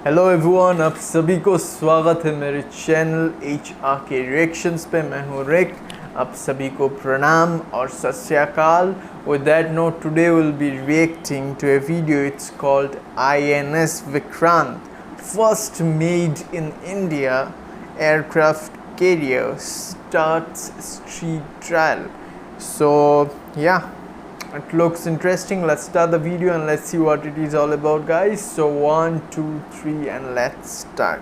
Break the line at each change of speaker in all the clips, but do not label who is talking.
Hello everyone, आप सभी को स्वागत है मेरे चैनल HR के रिएक्शंस पे। मैं हूँ रिक। आप सभी को प्रणाम और सत श्री अकाल। With that note, today will be reacting to a video. It's called INS Vikrant, first made in India aircraft carrier starts street trial. So yeah, it looks interesting. Let's start the video and let's see what it is all about, guys. So 1 2 3 and let's start.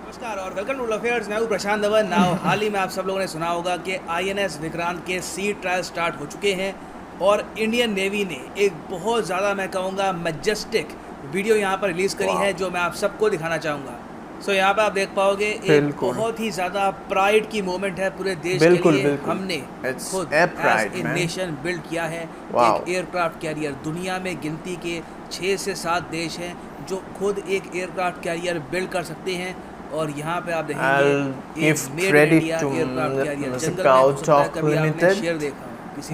नमस्कार और welcome to affairs. मैं हूँ प्रशांत Dhawan. Now हाल ही में आप सब लोगों ने सुना होगा कि INS विक्रांत के सी ट्रायल स्टार्ट हो चुके हैं और इंडियन नेवी ने एक बहुत ज़्यादा, मैं कहूँगा, मैजेस्टिक वीडियो यहाँ पर रिलीज़ करी है जो मैं आप सबको दिखाना चाहूँगा। सो यहाँ पे आप देख पाओगे एक बहुत ही ज़्यादा प्राइड की मोमेंट है पूरे देश के लिए। हमने खुद एज ए नेशन बिल्ड किया है एक एयरक्राफ्ट कैरियर। दुनिया में गिनती के 6 से 7 देश हैं जो खुद एक एयरक्राफ्ट कैरियर बिल्ड कर सकते हैं। और यहाँ पे आप देखेंगे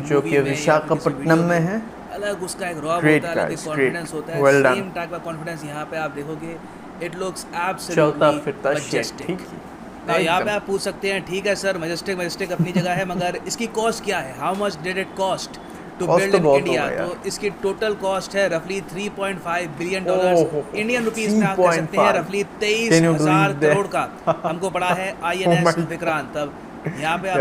जो कि विशाखापट्टनम में है।
अलग उसका एक रॉब होता है, अलग कॉन्फिडेंस होता है। सेम टाइप का कॉन्फिडेंस यहाँ पे आप देखोगे। It looks absolutely majestic. यहाँ पे आप पूछ सकते हैं, ठीक है सर, मैजेस्टिक अपनी जगह है, मगर इसकी कॉस्ट क्या है? How much did it cost to build in India? तो इसकी टोटल कॉस्ट है रफली $3.5 बिलियन। इंडियन रुपीस में आप कह सकते हैं रफली 23,000 करोड़ का हमको पड़ा है INS विक्रांत। अब यहाँ पे आप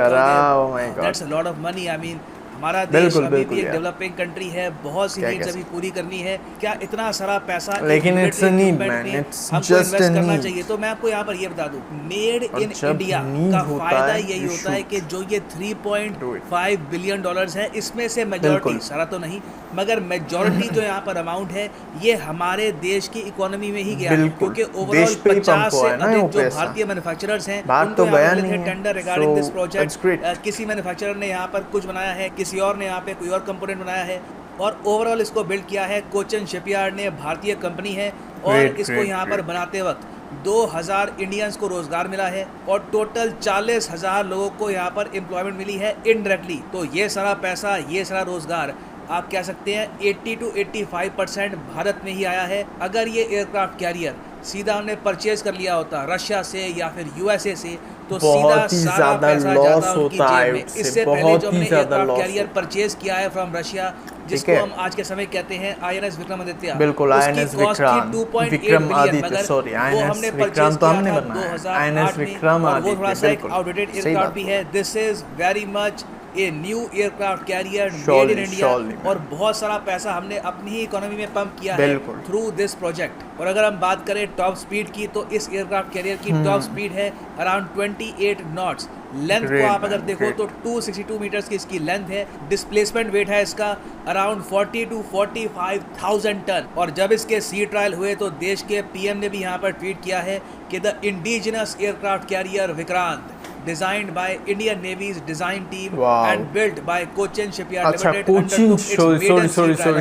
that's a lot of money. I mean, हमारा देश अभी भी एक डेवलपिंग कंट्री है, बहुत सी नीड्स अभी पूरी करनी है। क्या इतना सारा पैसा
लेकिन it's a need man, it's just a
करना चाहिए? तो मैं आपको यहाँ पर ये बता दूं, मेड इन इंडिया का फायदा यही होता है कि जो ये $3.5 बिलियन है, इसमें से मेजॉरिटी, सारा तो नहीं मगर मेजॉरिटी जो यहाँ पर अमाउंट है ये हमारे देश की इकोनॉमी में ही गया है, क्योंकि ओवरऑल 50 से अधिक जो भारतीय मैन्युफैक्चरर्स हैं उनको यहाँ पर टेंडर रिगार्डिंग दिस प्रोजेक्ट। किसी मैन्युफैक्चरर ने यहाँ पर कुछ बनाया है, किसी और ने यहाँ पे कोई और कंपोनेंट बनाया है, और ओवरऑल इसको बिल्ड किया है कोचन शिपयार्ड ने, भारतीय कंपनी है। और इसको यहाँ पर बनाते वक्त 2000 इंडियंस को रोजगार मिला है और टोटल 40,000 लोगों को यहाँ पर एम्प्लॉयमेंट मिली है इनडायरेक्टली। तो ये सारा पैसा, ये सारा रोजगार आप कह सकते हैं 80 to 85% भारत में ही आया है। अगर ये एयरक्राफ्ट कैरियर सीधा हमने परचेज कर लिया होता रशिया से या फिर USA से, तो सीधा सारा पैसा जाता उनकी जेब में। इससे पहले जो हमने एयरक्राफ्ट कैरियर परचेज किया है फ्रॉम रशिया, जिसको हम आज के समय कहते हैं INS विक्रमादित्य,
बिल्कुल INS Vikrant, Vikramaditya, sorry INS Vikrant तो हमने बनाया, INS विक्रमादित्य,
वो थोड़ा सा एक आउटडेटेड एयरक्राफ्ट भी है। This is very much a new aircraft carrier made in India, और बहुत सारा पैसा हमने अपनी ही इकोनॉमी में पंप किया है थ्रू दिस प्रोजेक्ट। और अगर हम बात करें टॉप स्पीड की, तो इस एयरक्राफ्ट कैरियर की टॉप स्पीड है अराउंड 28 नॉट्स। लेंथ को आप अगर देखो तो 262 मीटर्स की इसकी लेंथ है। डिस्प्लेसमेंट वेट है इसका अराउंड 40 to 45,000 टन। और जब इसके सी ट्रायल हुए तो देश के PM ने भी यहाँ पर ट्वीट किया है कि the indigenous aircraft carrier Vikrant, designed by Indian Navy's design team and built by Cochin Shipyard Limited,
Cochin,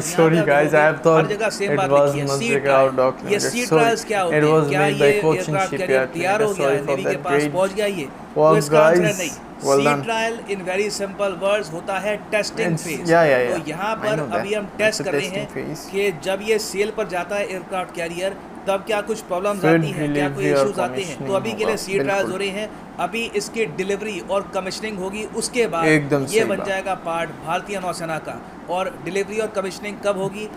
sorry guys, I have thought it was Mazda.
ये सी ट्रायल्स क्या होते हैं? क्या ये एयरक्राफ्ट कैरियर तैयार हो गया है, नेवी के पास पहुंच गया ये? तो इसका आंसर है नहीं। See trial in very simple words होता है टेस्टिंग फेज। तो यहाँ पर अभी हम टेस्ट कर रहे हैं कि जब ये सेल पर जाता है एयरक्राफ्ट कैरियर, तब क्या कुछ प्रॉब्लम्स आती हैं, क्या कोई इश्यूज आते हैं। तो अभी के लिए सी ट्रायल्स हो रहे हैं, अभी इसकी डिलीवरी और कमिश्निंग होगी, उसके बाद ये बन जाएगा पार्ट भारतीय नौसेना का। और डिलीवरी और कमिश्निंग कब होगी?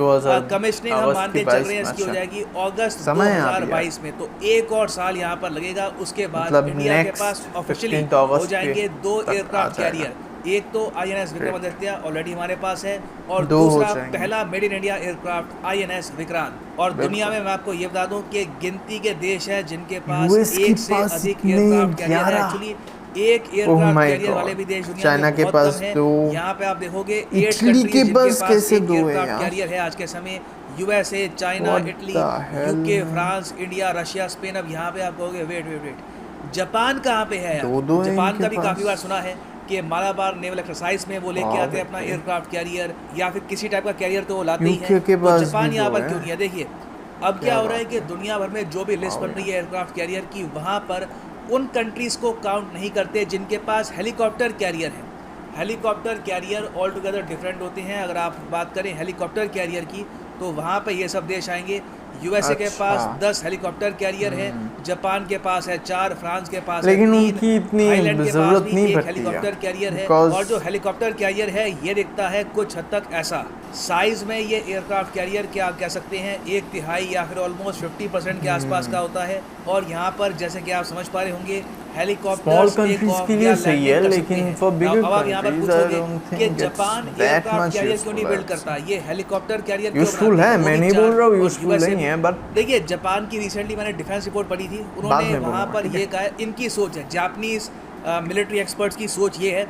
कमिश्निंग हम मानते चल रहे हैं इसकी हो जाएगी अगस्त 2022 में। तो 1 और साल यहाँ पर लगेगा। उसके बाद इंडिया के पास ऑफिशियली हो जाएंगे 2 एयरक्राफ्ट कैरियर। एक तो INS विक्रमादित्य ऑलरेडी हमारे पास है, और दूसरा पहला made in India aircraft INS Vikrant. और दुनिया में मैं आपको ये बता दूं कि गिनती के देश हैं जिनके पास एक से अधिक एयरक्राफ्ट कैरियर है। एक्चुअली एक एयरक्राफ्ट कैरियर वाले भी देश दुनिया
चाइना के पास दो,
यहाँ पे आप देखोगे 8 कंट्रीज के पास एयरक्राफ्ट कैरियर है आज के समय। USA, China, Italy, UK, France, India, Russia, Spain. अब यहाँ पे आप कहोगे वेट, जापान कहाँ पे है? जापान का भी काफी बार सुना है कि मालाबार नेवल एक्सरसाइज में वो लेके आते हैं अपना एयरक्राफ्ट कैरियर या फिर किसी टाइप का कैरियर, तो वो लाते ही हैं। तो जापान यहाँ पर क्यों नहीं है? देखिए अब क्या हो रहा है कि दुनिया भर में जो भी लिस्ट बन रही है एयरक्राफ्ट कैरियर की, वहाँ पर उन कंट्रीज़ को काउंट नहीं करते जिनके पास हेलीकॉप्टर कैरियर है। Helicopter career all together different होते हैं। अगर आप बात करें हेलीकॉप्टर कैरियर की, तो वहाँ पे ये सब देश आएंगे। यूएसए के पास 10 हेलीकॉप्टर कैरियर है, जापान के पास है 4, फ्रांस के पास
लेकिन
है 3,
उनकी इतनी
थाईलैंड के पास
जरूरत
भी
नहीं
एक
पड़ती
हेलीकॉप्टर कैरियर है।
because
और जो हेलीकॉप्टर कैरियर है ये दिखता है कुछ हद तक ऐसा। साइज में ये एयरक्राफ्ट कैरियर क्या आप कह सकते हैं 1/3 या फिर ऑलमोस्ट 50% के आसपास का होता है। और यहाँ पर जैसे कि आप समझ पा रहे होंगे हेलीकॉप्टर
स्मॉल कंट्रीज के लिए सही है, लेकिन फॉर बिगर
अब आप यहाँ पर
कंट्रीज आई
पूछोगे
डोंट
कि
think
Japan
it's that
aircraft
much
carrier क्यों नहीं
यूजफुल।
बिल्ड करता, ये हेलीकॉप्टर कैरियर क्यों
यूजफुल
बनाते
है,
हैं? वो
मैं
भी
नहीं
चार,
बोल रहा हूँ
और
यूजफुल
USA
नहीं है, बट
देखिए जापान की रिसेंटली मैंने डिफेंस रिपोर्ट पढ़ी थी,
बाद
उन्होंने
में
वहाँ
बोलूँगा,
पर
ठीक है।
ये कहा है, इनकी सोच है जापानीज मिलिट्री एक्सपर्ट्स की सोच ये है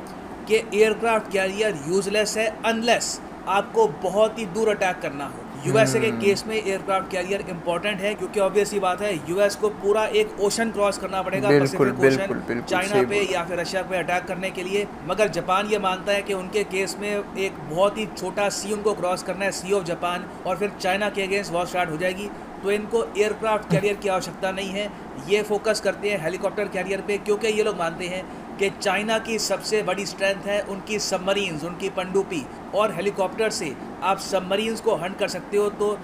कि एयरक्राफ्ट कैरियर यूजलेस है अनलेस आपको बहुत ही दूर अटैक करना हो। यूएसए के केस में एयरक्राफ्ट कैरियर इंपॉर्टेंट है क्योंकि ऑब्वियस ही बात है यूएस को पूरा एक ओशन क्रॉस करना पड़ेगा,
बिल्कुल,
पैसिफिक
बिल्कुल,
ओशन
बिल्कुल,
चाइना
सही
पे
बोला।
या फिर रशिया पे अटैक करने के लिए। मगर जापान ये मानता है कि उनके केस में एक बहुत ही छोटा सी उनको क्रॉस करना है, सी ऑफ जापान, और फिर चाइना के अगेंस्ट वॉर स्टार्ट हो जाएगी। तो इनको एयरक्राफ्ट कैरियर की आवश्यकता नहीं है, ये फोकस करते हैं हेलीकॉप्टर कैरियर पे क्योंकि ये लोग मानते हैं कि चाइना की सबसे बड़ी स्ट्रेंथ है उनकी सबमरीन्स, उनकी पनडुब्बी, और हेलीकॉप्टर से आप सबमरीन्स को हंट कर सकते हो। तो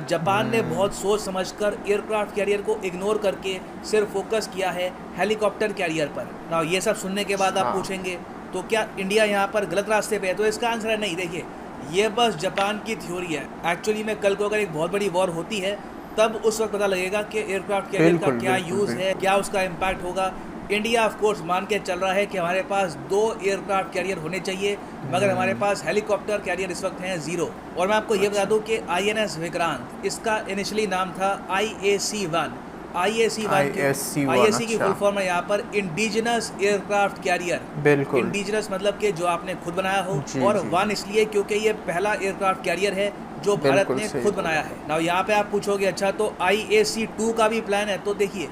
जापान ने बहुत सोच समझकर एयरक्राफ्ट कैरियर को इग्नोर करके सिर्फ फोकस किया है हेलीकॉप्टर कैरियर पर। ना ये सब सुनने के बाद आप पूछेंगे तो क्या इंडिया यहाँ पर गलत रास्ते पे है? तो इसका आंसर है नहीं। देखिए ये बस जापान की थ्योरी है, एक्चुअली में कल को अगर एक बहुत बड़ी वॉर होती है तब उस वक्त पता लगेगा कि एयरक्राफ्ट कैरियर का क्या यूज़ है, क्या उसका इम्पैक्ट होगा। इंडिया ऑफ कोर्स मान के चल रहा है कि हमारे पास 2 एयरक्राफ्ट कैरियर होने चाहिए, मगर हमारे पास हेलीकॉप्टर कैरियर इस वक्त हैं 0। और मैं आपको ये बता दूं कि INS विक्रांत, इसका इनिशियली नाम था IAC-1। IAC की फुल फॉर्म है यहाँ पर इंडिजिनस एयरक्राफ्ट कैरियर।
बिल्कुल
इंडिजिनस मतलब कि जो आपने खुद बनाया हो,
जी,
और
जी।
1 इसलिए क्योंकि ये पहला एयरक्राफ्ट कैरियर है जो भारत
बिल्कुल
ने
सही
खुद
बोला।
बनाया है। ना यहाँ पे आप पूछोगे अच्छा तो IAC-2 का भी प्लान है? तो देखिए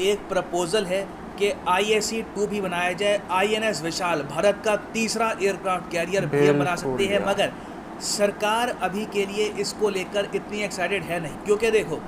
एक प्रपोजल है कि IAC-2 भी बनाया जाए। INS विशाल भारत का तीसरा एयरक्राफ्ट कैरियर भी हम बना सकते हैं, मगर सरकार अभी के लिए इसको लेकर इतनी एक्साइटेड है नहीं। क्योंकि देखो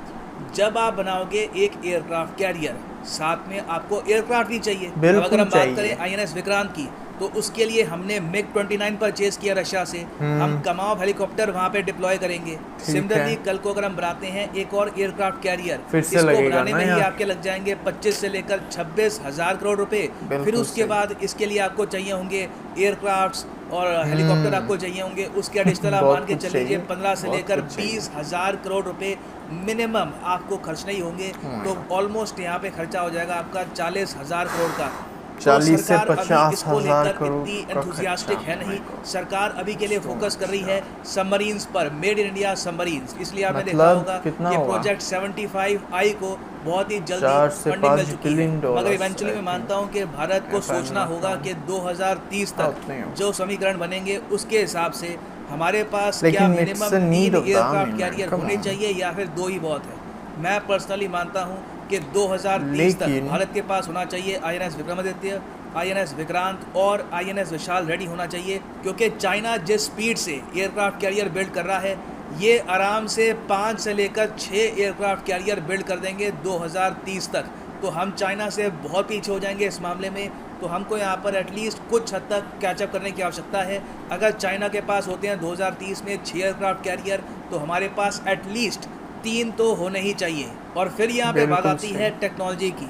जब आप बनाओगे एक एयरक्राफ्ट कैरियर, साथ में आपको एयरक्राफ्ट भी चाहिए। अब अगर हम बात करें INS विक्रांत की, तो उसके लिए हमने MiG-29 परचेज किया रशिया से, हम कमाओ हेलीकॉप्टर वहाँ पे डिप्लॉय करेंगे। सिमिलरली कल को अगर हम बनाते हैं एक और एयरक्राफ्ट कैरियर, इसको बनाने में ही आपके लग जाएंगे 25 से लेकर 26,000 करोड़ रुपए। फिर उसके बाद इसके लिए आपको चाहिए होंगे एयरक्राफ्ट्स और हेलीकॉप्टर आपको चाहिए होंगे, उसके एडिशनल आप मान के चल लीजिए 15 से लेकर 20,000 करोड़ रुपए मिनिमम आपको खर्च नहीं होंगे। तो ऑलमोस्ट यहाँ पे खर्चा हो जाएगा आपका 40,000 करोड़ का।
40 से 50,000
करोड़ इतनी एंथुसियास्टिक है नहीं। सरकार अभी के लिए फोकस कर रही है सबमरीन्स पर, मेड इन इंडिया सबमरीन्स। इसलिए आपने देखा होगा कि प्रोजेक्ट 75I को बहुत ही जल्दी फंडिंग मिल चुकी है। मगर इवेंचुअली मैं मानता हूँ कि भारत को सोचना होगा कि 2030 तक जो समीकरण बनेंगे उसके हिसाब से हमारे पास क्या मिनिमम 3 एयरक्राफ्ट कैरियर होने चाहिए या फिर 2 ही बहुत है। मैं पर्सनली मानता हूँ कि 2030 तक भारत के पास होना चाहिए INS विक्रमादित्य, INS विक्रांत और INS विशाल रेडी होना चाहिए। क्योंकि चाइना जिस स्पीड से एयरक्राफ्ट कैरियर बिल्ड कर रहा है, ये आराम से 5 से लेकर 6 एयरक्राफ्ट कैरियर बिल्ड कर देंगे 2030 तक। तो हम चाइना से बहुत पीछे हो जाएंगे इस मामले में। तो हमको यहाँ पर एटलीस्ट कुछ हद तक कैचअप करने की आवश्यकता है। अगर चाइना के पास होते हैं 2030 में 6 एयरक्राफ्ट कैरियर, तो हमारे पास एटलीस्ट 3 तो होने ही चाहिए। और फिर यहाँ पे बात आती है टेक्नोलॉजी की।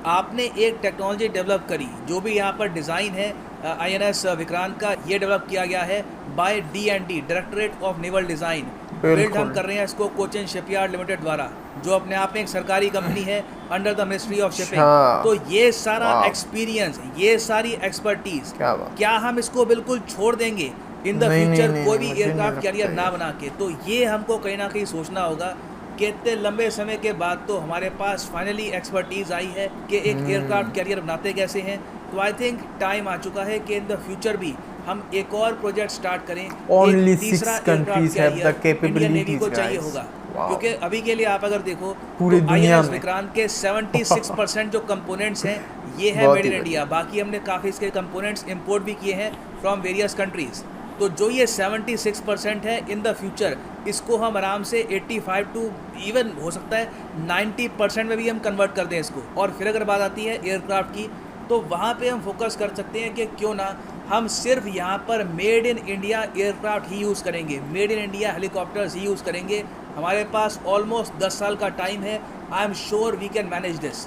आपने एक टेक्नोलॉजी डेवलप करी, जो भी यहाँ पर डिज़ाइन है INS विक्रांत का, ये डेवलप किया गया है by DND, directorate of naval design. Build हम कर रहे हैं इसको कोचिन शिपयार्ड लिमिटेड द्वारा, जो अपने आप में एक सरकारी कंपनी है under the ministry of shipping. तो ये सारा एक्सपीरियंस, ये सारी एक्सपर्टीज, क्या हम इसको बिल्कुल छोड़ देंगे इन द फ्यूचर कोई भी एयरक्राफ्ट कैरियर ना बना के? तो ये हमको कहीं ना कहीं सोचना होगा कि इतने लंबे समय के बाद तो हमारे पास फाइनली एक्सपर्टीज आई है कि एक एयरक्राफ्ट कैरियर बनाते कैसे हैं। तो आई थिंक टाइम आ चुका है कि इन द फ्यूचर भी हम एक और प्रोजेक्ट स्टार्ट करें।
Only
एक तीसरा
6 countries have the
Indian navy
capabilities,
को चाहिए
guys.
होगा।
Wow.
क्योंकि अभी के लिए आप अगर देखो
पूरी
तो
दुनिया
INS
में
विक्रांत के 76% जो कंपोनेंट्स हैं ये है मेड इन इंडिया। बाकी हमने काफ़ी इसके कंपोनेंट्स इंपोर्ट भी किए हैं फ्रॉम वेरियस कंट्रीज़। तो जो ये 76% है, इन द फ्यूचर इसको हम आराम से 85 टू इवन हो सकता है 90% में भी हम कन्वर्ट कर दें इसको। और फिर अगर बात आती है एयरक्राफ्ट की, तो वहाँ पे हम फोकस कर सकते हैं कि क्यों ना हम सिर्फ यहाँ पर मेड इन इंडिया एयरक्राफ्ट ही यूज़ करेंगे, मेड इन इंडिया हेलीकॉप्टर्स ही यूज़ करेंगे। हमारे पास ऑलमोस्ट 10 साल का टाइम है। I am sure we can manage this.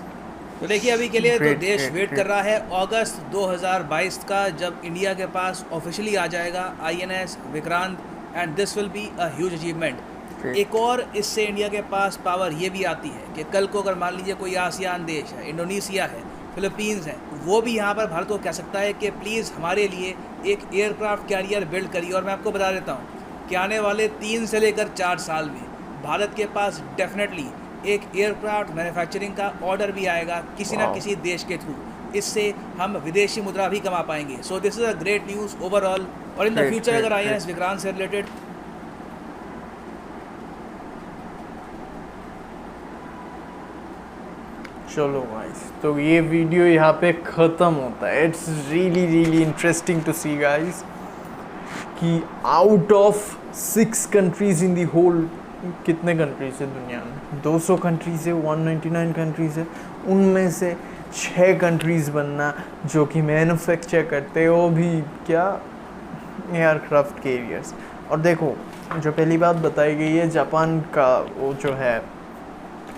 तो देखिए अभी के लिए तो देश वेट कर रहा है अगस्त 2022 का, जब इंडिया के पास ऑफिशियली आ जाएगा INS Vikrant, and this will be a huge achievement. एक और इससे इंडिया के पास पावर ये भी आती है कि कल को अगर मान लीजिए कोई आसियान देश है, इंडोनेशिया है, फिलीपींस है, वो भी यहाँ पर भारत को कह सकता है कि प्लीज़ हमारे लिए एक एयरक्राफ्ट कैरियर बिल्ड करिए। और मैं आपको बता देता हूँ कि आने वाले 3 से लेकर 4 साल में भारत के पास डेफिनेटली एक एयरक्राफ्ट मैन्युफैक्चरिंग का ऑर्डर भी आएगा किसी ना किसी देश के थ्रू। इससे हम विदेशी मुद्रा भी कमा पाएंगे। So this is a great news overall. और इन द फ्यूचर अगर INS विक्रांत से रिलेटेड
चलो गाइस, तो ये वीडियो यहाँ पे ख़त्म होता है। It's really interesting to see guys कि out of 6 countries in the whole, कितने कंट्रीज़ है दुनिया में? 200 कंट्रीज़ है, 199 कंट्रीज़ है, उनमें से 6 कंट्रीज़ बनना जो कि मैन्युफैक्चर करते हो भी क्या एयरक्राफ्ट कैरियर्स। और देखो जो पहली बात बताई गई है, जापान का वो जो है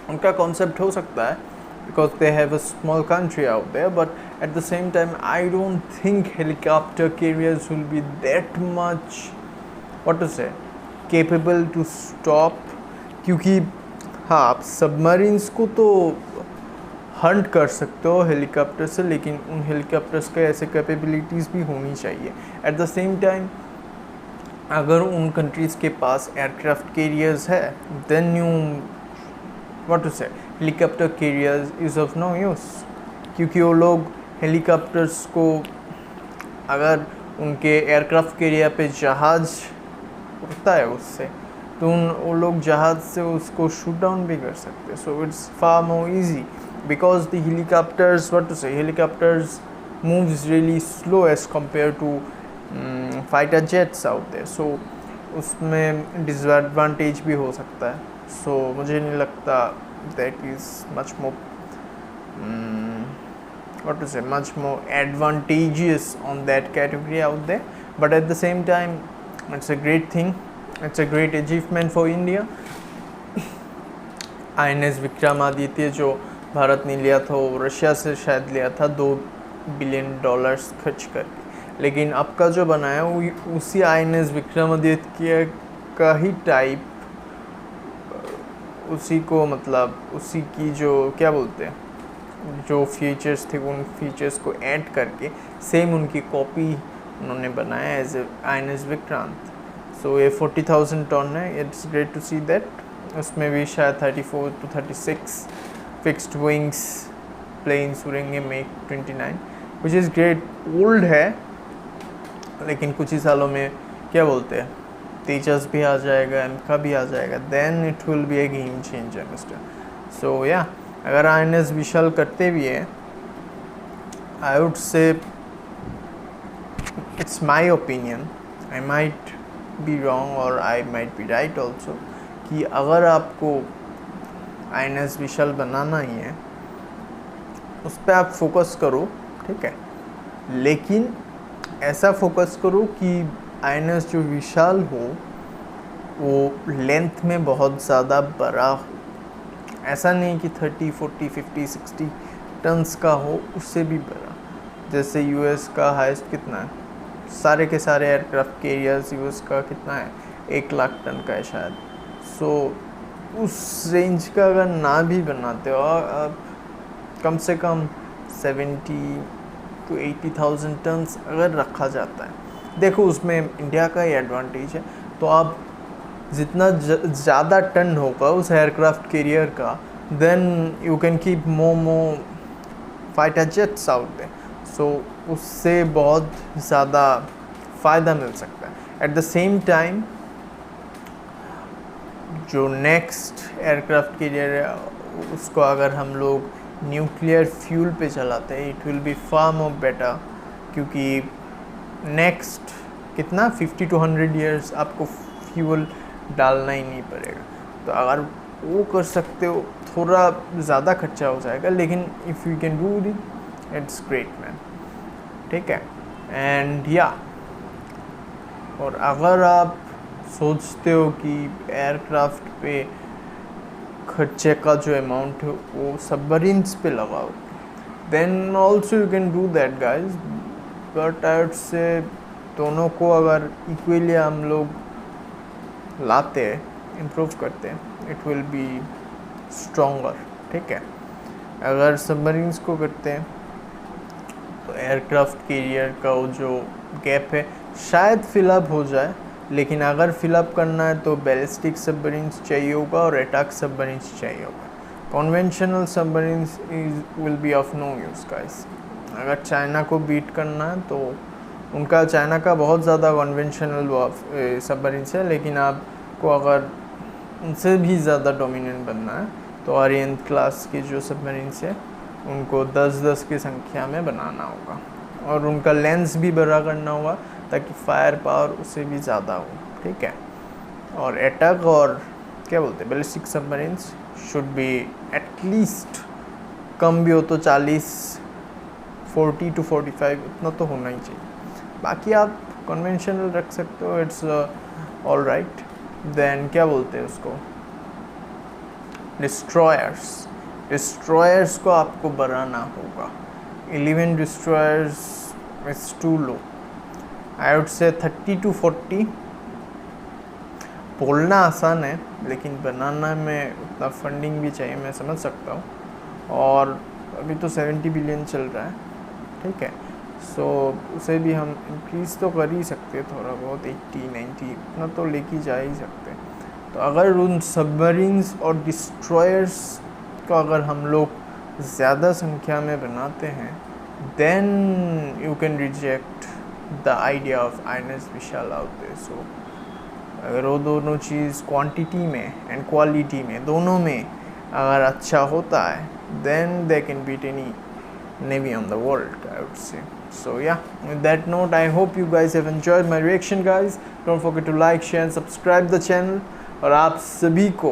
उनका कॉन्सेप्ट हो सकता है because they have a small country out there, but at the same time I don't think helicopter carriers will be that much, what to say, capable to stop, क्योंकि हाँ आप सबमरीन्स को तो हंट कर सकते हो हेलीकॉप्टर से, लेकिन उन हेलीकॉप्टर्स के ऐसे कैपेबिलिटीज़ भी होनी चाहिए। एट द सेम टाइम अगर उन कंट्रीज़ के पास एयरक्राफ्ट कैरियर्स है, then you what to say helicopter carriers is of no use, क्योंकि वो लोग हेलीकॉप्टर्स को अगर उनके एयरक्राफ्ट कैरियर पे जहाज़ उड़ता है उससे, तो वो लोग जहाज़ से उसको शूट डाउन भी कर सकते हैं। So it's far more easy because the helicopters what to say helicopters moves really slow as compare to fighter jets out there. So उसमें डिसएडवांटेज भी हो सकता है। सो मुझे नहीं लगता that is much more what to say, much more advantageous on that category out there, but at the same time it's a great thing, it's a great achievement for India। INS Vikramaditya जो भारत ने लिया था वो Russia से शायद लिया था $2 billion खर्च करके, लेकिन अब का जो बनाया वो उसी INS विक्रमादित्य का ही टाइप, उसी को मतलब उसी की जो क्या बोलते हैं जो फीचर्स थे उन फीचर्स को ऐड करके सेम उनकी कॉपी उन्होंने बनाया एज INS विक्रांत। सो ये 40,000 टन है। It's great to see that. उसमें भी शायद 34 to 36 फिक्स्ड विंग्स प्लेन्स उड़ेंगे Meg 29, which is great. Old है लेकिन कुछ ही सालों में क्या बोलते हैं तेजस भी आ जाएगा, एमका भी आ जाएगा, then it will be a game changer mister. So या अगर INS विशाल करते भी हैं, I would say it's my opinion, I might be wrong और I might be right also, कि अगर आपको INS विशाल बनाना ही है उस पर आप फोकस करो, ठीक है, लेकिन ऐसा फोकस करो कि INS जो विशाल हो वो लेंथ में बहुत ज़्यादा बड़ा हो। ऐसा नहीं कि 30, 40, 50, 60 टन्स का हो, उससे भी बड़ा। जैसे US का हाईएस्ट कितना है, सारे के सारे एयरक्राफ्ट कैरियर्स US का कितना है, 1 लाख टन का है शायद। सो उस रेंज का अगर ना भी बनाते हो, कम से कम 70 to 80,000 टन्स अगर रखा जाता है, देखो उसमें इंडिया का ही एडवांटेज है। तो आप जितना ज़्यादा टन होगा उस एयरक्राफ्ट कैरियर का, then you can keep more fighter jets out there. So उससे बहुत ज़्यादा फ़ायदा मिल सकता है। एट द सेम टाइम जो नेक्स्ट एयरक्राफ्ट कैरियर है उसको अगर हम लोग न्यूक्लियर फ्यूल पे चलाते हैं, it will B far more better, क्योंकि नेक्स्ट कितना 50 to 100 ईयर्स आपको फ्यूल डालना ही नहीं पड़ेगा। तो अगर वो कर सकते हो, थोड़ा ज़्यादा खर्चा हो जाएगा, लेकिन if you can do it, it's great man, ठीक है। एंड या, और अगर आप सोचते हो कि एयरक्राफ्ट पे खर्चे का जो अमाउंट है वो सबमरीन्स पे लगाओ, then also you can do that guys, but I would say दोनों को अगर इक्वली हम लोग लाते हैं, इम्प्रूव करते हैं, इट विल बी स्ट्रॉन्गर, ठीक है। अगर सबमरीन्स को करते हैं तो एयरक्राफ्ट कैरियर का वो जो गैप है शायद फिलअप हो जाए, लेकिन अगर फिलअप करना है तो बैलिस्टिक सबमरीन्स चाहिए होगा और अटैक सबमरीन्स चाहिए होगा। Conventional submarines will be of no use guys. अगर चाइना को बीट करना है तो उनका, चाइना का बहुत ज़्यादा कॉन्वेंशनल सबमरीन्स है, लेकिन आपको अगर उनसे भी ज़्यादा डोमिनेंट बनना है तो आर्यन क्लास के जो सबमरीन्स है उनको 10-10 की संख्या में बनाना होगा, और उनका लेंस भी बड़ा करना होगा ताकि फायर पावर उससे भी ज़्यादा हो, ठीक है। और अटैक और क्या बोलते हैं ballistic submarines should be at least, कम भी हो तो 40 to 45 इतना तो होना ही चाहिए। बाकी आप कन्वेंशनल रख सकते हो, इट्स ऑल राइट। देन क्या बोलते हैं उसको, डिस्ट्रॉयर्स को आपको बढ़ाना होगा। 11 destroyers is too low, I would say 30 to 40। बोलना आसान है लेकिन बनाना में उतना फंडिंग भी चाहिए, मैं समझ सकता हूँ, और अभी तो 70 बिलियन चल रहा है, ठीक है। सो उसे भी हम इंक्रीज़ तो कर ही सकते हैं थोड़ा बहुत, 80-90 इतना तो लेके जा ही सकते हैं। तो अगर उन सबमरीन्स और डिस्ट्रॉयर्स को अगर हम लोग ज़्यादा संख्या में बनाते हैं, then you can reject the idea of INS Vishal out there. So अगर वो दोनों चीज़ क्वांटिटी में एंड क्वालिटी में दोनों में अगर अच्छा होता है, then they can beat any navy on the world, I would say. So yeah, with that note, I hope you guys have enjoyed my reaction guys. Don't forget to like, share and subscribe the channel. और आप सभी को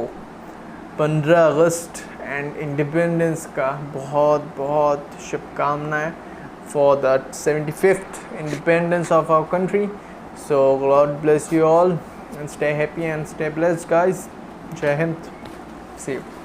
15 अगस्त and independence का बहुत बहुत शुभकामनाएं for the 75th independence of our country. So God bless you all and stay happy and stay blessed guys. Jai Hind. See you.